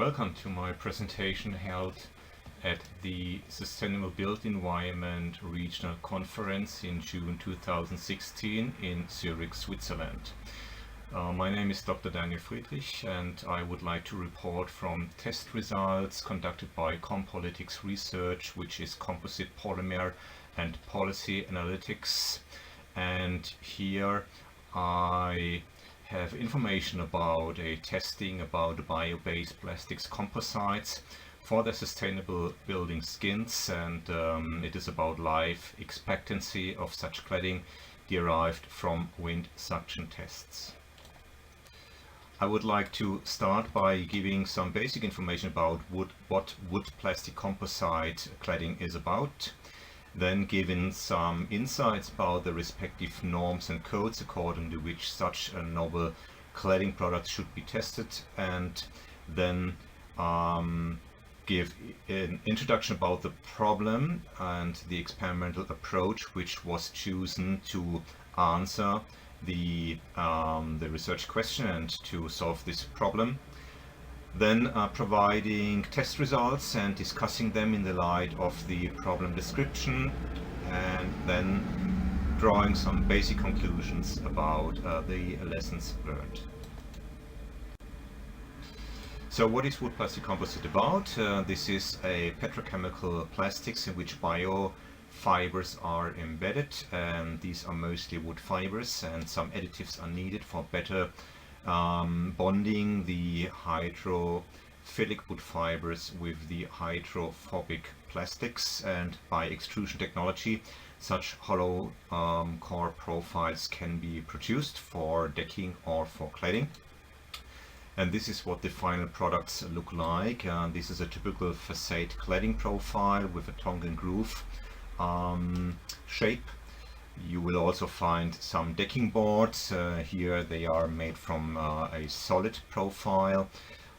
Welcome to my presentation held at the Sustainable Built Environment Regional Conference in June 2016 in Zurich, Switzerland. My name is Dr. Daniel Friedrich and I would like to report from test results conducted by Compolytics research, which is Composite, Polymer and Policy Analytics. And here I have information about a testing about bio-based plastics composites for the sustainable building skins, and it is about life expectancy of such cladding derived from wind suction tests. I would like to start by giving some basic information about what wood plastic composite cladding is about, then giving some insights about the respective norms and codes according to which such a novel cladding product should be tested, and then give an introduction about the problem and the experimental approach which was chosen to answer the research question and to solve this problem. Then providing test results and discussing them in the light of the problem description, and then drawing some basic conclusions about the lessons learned. So what is wood plastic composite about? This is a petrochemical plastics in which biofibers are embedded, and these are mostly wood fibers, and some additives are needed for better bonding the hydrophilic wood fibers with the hydrophobic plastics, and by extrusion technology such hollow core profiles can be produced for decking or for cladding. And this is what the final products look like. This is a typical facade cladding profile with a tongue and groove shape. You will also find some decking boards. Here they are made from a solid profile.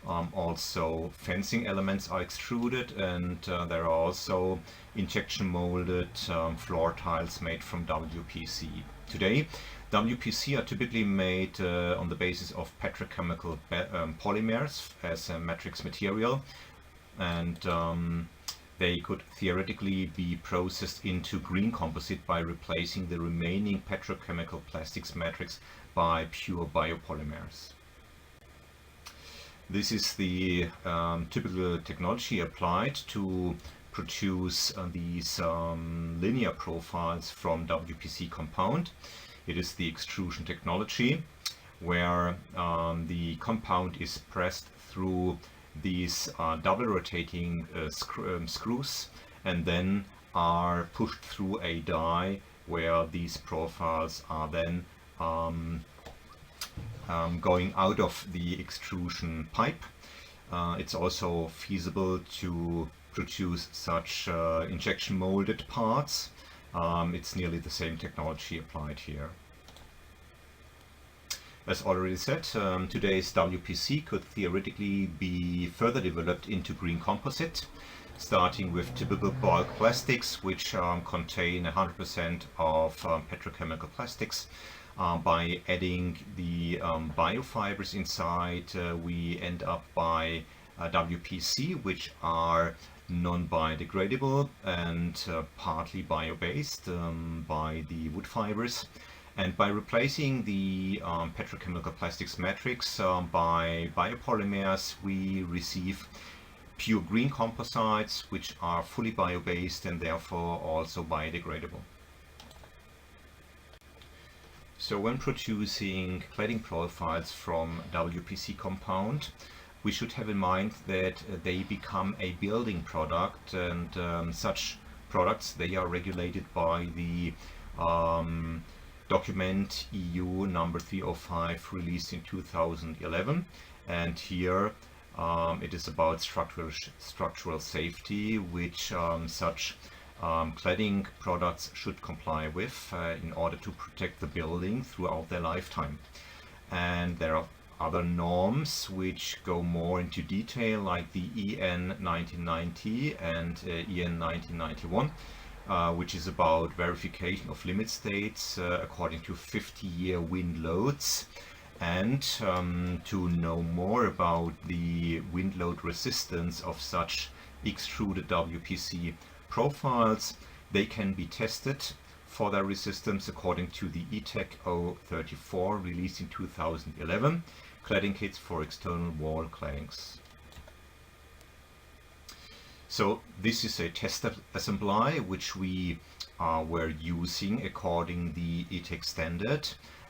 Also fencing elements are extruded, and there are also injection molded floor tiles made from WPC. Today WPC are typically made on the basis of petrochemical polymers as a matrix material, and they could theoretically be processed into green composite by replacing the remaining petrochemical plastics matrix by pure biopolymers. This is the typical technology applied to produce these linear profiles from WPC compound. It is the extrusion technology, where the compound is pressed through these double rotating screws and then are pushed through a die where these profiles are then going out of the extrusion pipe. It's also feasible to produce such injection molded parts. It's nearly the same technology applied here. As already said, today's WPC could theoretically be further developed into green composite, starting with typical bulk plastics, which contain 100% of petrochemical plastics. By adding the biofibers inside, we end up by WPC, which are non-biodegradable and partly bio-based by the wood fibers. And by replacing the petrochemical plastics matrix by biopolymers, we receive pure green composites, which are fully bio-based and therefore also biodegradable. So when producing cladding profiles from WPC compound, we should have in mind that they become a building product, and such products, they are regulated by the document EU number 305 released in 2011, and here it is about structural safety, which such cladding products should comply with in order to protect the building throughout their lifetime. And there are other norms which go more into detail, like the EN 1990 and EN 1991, which is about verification of limit states according to 50-year wind loads, And to know more about the wind load resistance of such extruded WPC profiles, they can be tested for their resistance according to the ETEC 034 released in 2011, cladding kits for external wall claddings. So this is a test assembly which we were using according the ETEC standard,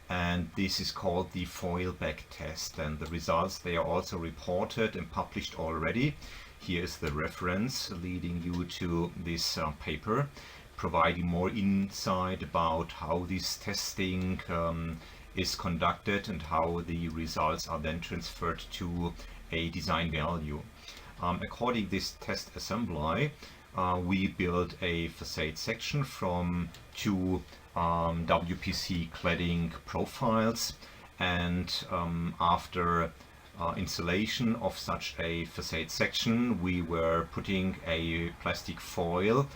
and this is called the foil back test, and the results, they are also reported and published already. Here is the reference leading you to this paper, providing more insight about how this testing is conducted and how the results are then transferred to a design value. According to this test assembly, we built a facade section from two WPC cladding profiles, and after installation of such a facade section, we were putting a plastic foil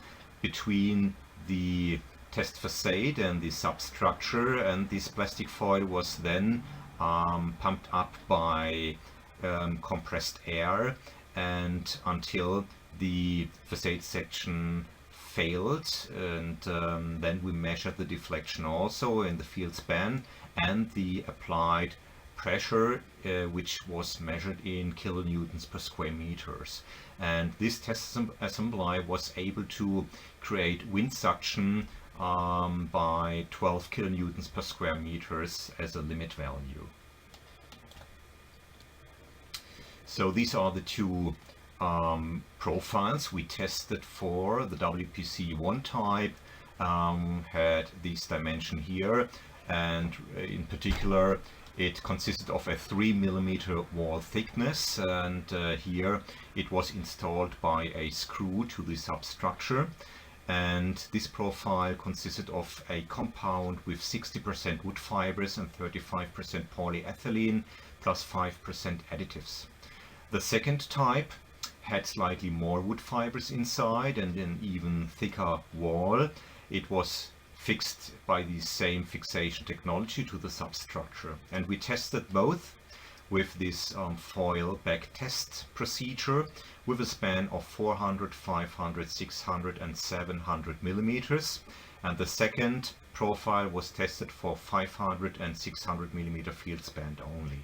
between the test facade and the substructure, and this plastic foil was then pumped up by compressed air, and until the facade section failed, and then we measured the deflection also in the field span and the applied pressure, which was measured in kilonewtons per square meters. And this test assembly was able to create wind suction by 12 kilonewtons per square meters as a limit value. So these are the two profiles we tested for. The WPC1 type had this dimension here, and in particular it consisted of a 3 mm wall thickness, and here it was installed by a screw to the substructure. And this profile consisted of a compound with 60% wood fibers and 35% polyethylene plus 5% additives. The second type had slightly more wood fibers inside and an even thicker wall. It was fixed by the same fixation technology to the substructure, and we tested both with this foil back test procedure with a span of 400, 500, 600 and 700 millimeters, and the second profile was tested for 500 and 600 millimeter field span only.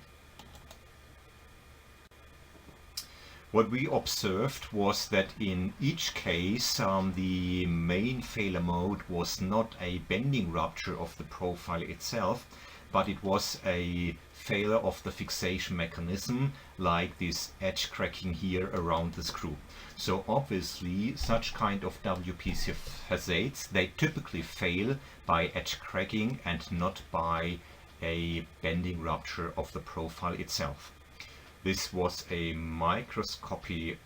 What we observed was that in each case the main failure mode was not a bending rupture of the profile itself, but it was a failure of the fixation mechanism, like this edge cracking here around the screw. So obviously such kind of WPC facades, they typically fail by edge cracking and not by a bending rupture of the profile itself. This was a microscopy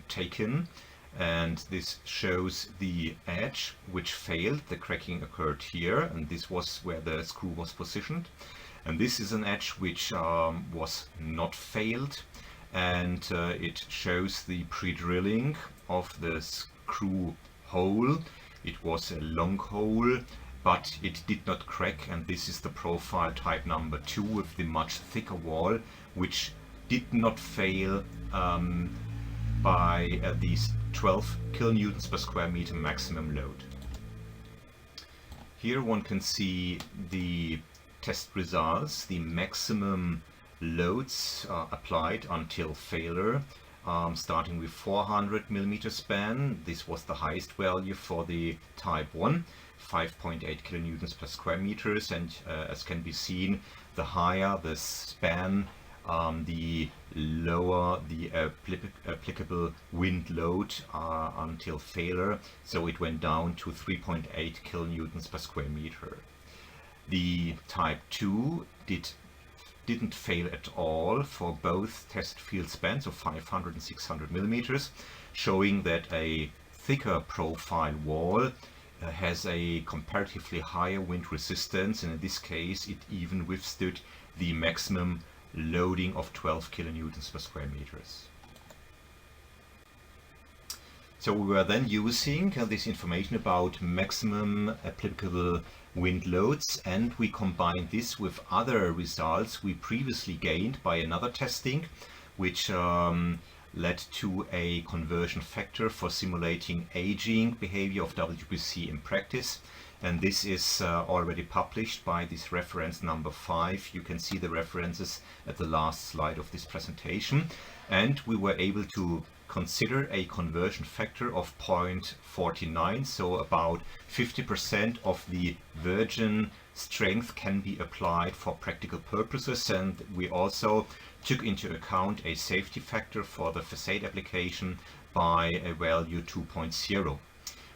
taken, and this shows the edge which failed. The cracking occurred here, and this was where the screw was positioned. And this is an edge which was not failed, and it shows the pre-drilling of the screw hole. It was a long hole, but it did not crack, and this is the profile type number 2 with the much thicker wall, which did not fail by these 12 kilonewtons per square meter maximum load. Here one can see the test results, the maximum loads applied until failure, starting with 400 millimeter span. This was the highest value for the type 1, 5.8 kilonewtons per square meters, and as can be seen, the higher the span, the lower the applicable wind load until failure, so it went down to 3.8 kilonewtons per square meter. The type 2 didn't fail at all for both test field spans of 500 and 600 millimeters, showing that a thicker profile wall has a comparatively higher wind resistance, and in this case it even withstood the maximum loading of 12 kilonewtons per square meters. So we were then using this information about maximum applicable wind loads, and we combined this with other results we previously gained by another testing, which led to a conversion factor for simulating aging behavior of WPC in practice. And this is already published by this reference number 5. You can see the references at the last slide of this presentation. And we were able to consider a conversion factor of 0.49, so about 50% of the virgin strength can be applied for practical purposes. And we also took into account a safety factor for the facade application by a value 2.0.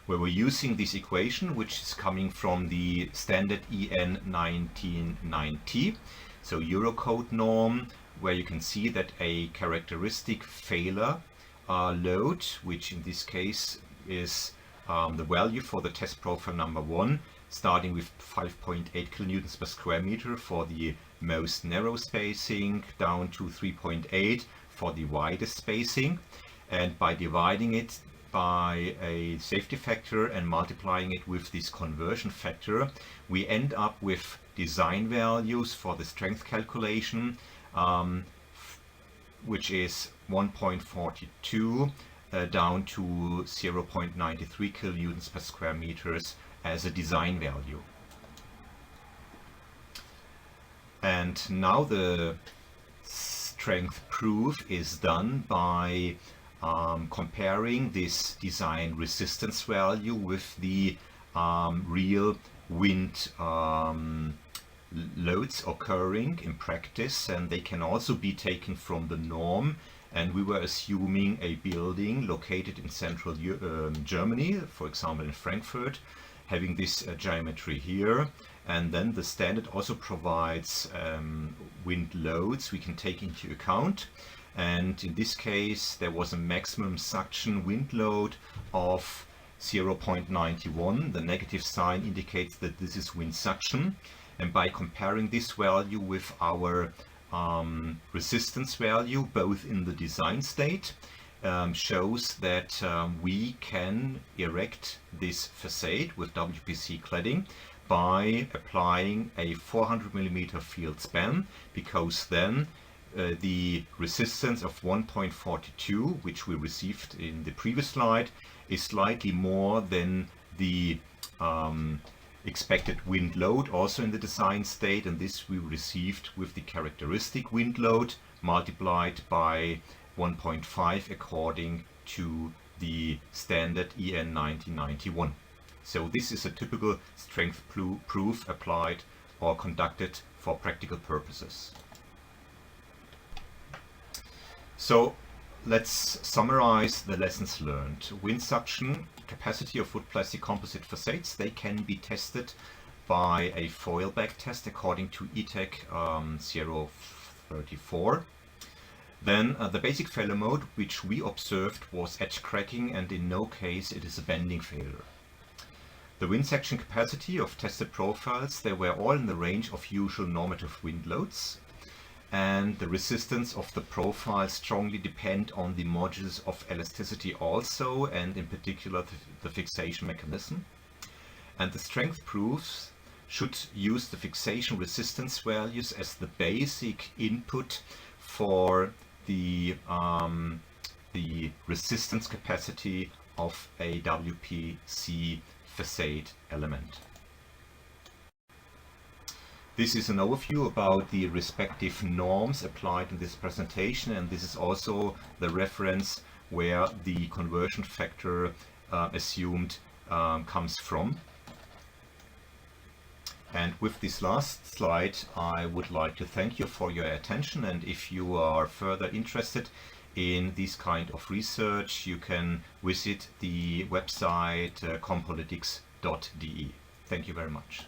Where we're using this equation, which is coming from the standard EN 1990, so Eurocode norm, where you can see that a characteristic failure load, which in this case is the value for the test profile number 1, starting with 5.8 kilonewtons per square meter for the most narrow spacing, down to 3.8 for the widest spacing, and by dividing it by a safety factor and multiplying it with this conversion factor, we end up with design values for the strength calculation, which is 1.42 down to 0.93 kilonewtons per square meters as a design value. And now the strength proof is done by comparing this design resistance value with the real wind loads occurring in practice, and they can also be taken from the norm. And we were assuming a building located in central Germany, for example in Frankfurt, having this geometry here. And then the standard also provides wind loads we can take into account. And in this case, there was a maximum suction wind load of 0.91. The negative sign indicates that this is wind suction. And by comparing this value with our resistance value, both in the design state, shows that we can erect this facade with WPC cladding by applying a 400 millimeter field span, because then the resistance of 1.42, which we received in the previous slide, is slightly more than the expected wind load also in the design state, and this we received with the characteristic wind load multiplied by 1.5 according to the standard EN 1991. So this is a typical strength proof applied or conducted for practical purposes. So let's summarize the lessons learned. Wind suction capacity of wood plastic composite facades, they can be tested by a foil bag test according to ETEC 034. Then the basic failure mode which we observed was edge cracking, and in no case it is a bending failure. The wind section capacity of tested profiles, they were all in the range of usual normative wind loads, and the resistance of the profile strongly depend on the modules of elasticity also, and in particular the fixation mechanism. And the strength proofs should use the fixation resistance values as the basic input for the resistance capacity of a WPC facade element. This is an overview about the respective norms applied in this presentation, and this is also the reference where the conversion factor assumed comes from. And with this last slide, I would like to thank you for your attention, and if you are further interested in this kind of research, you can visit the website compolytics.de. Thank you very much.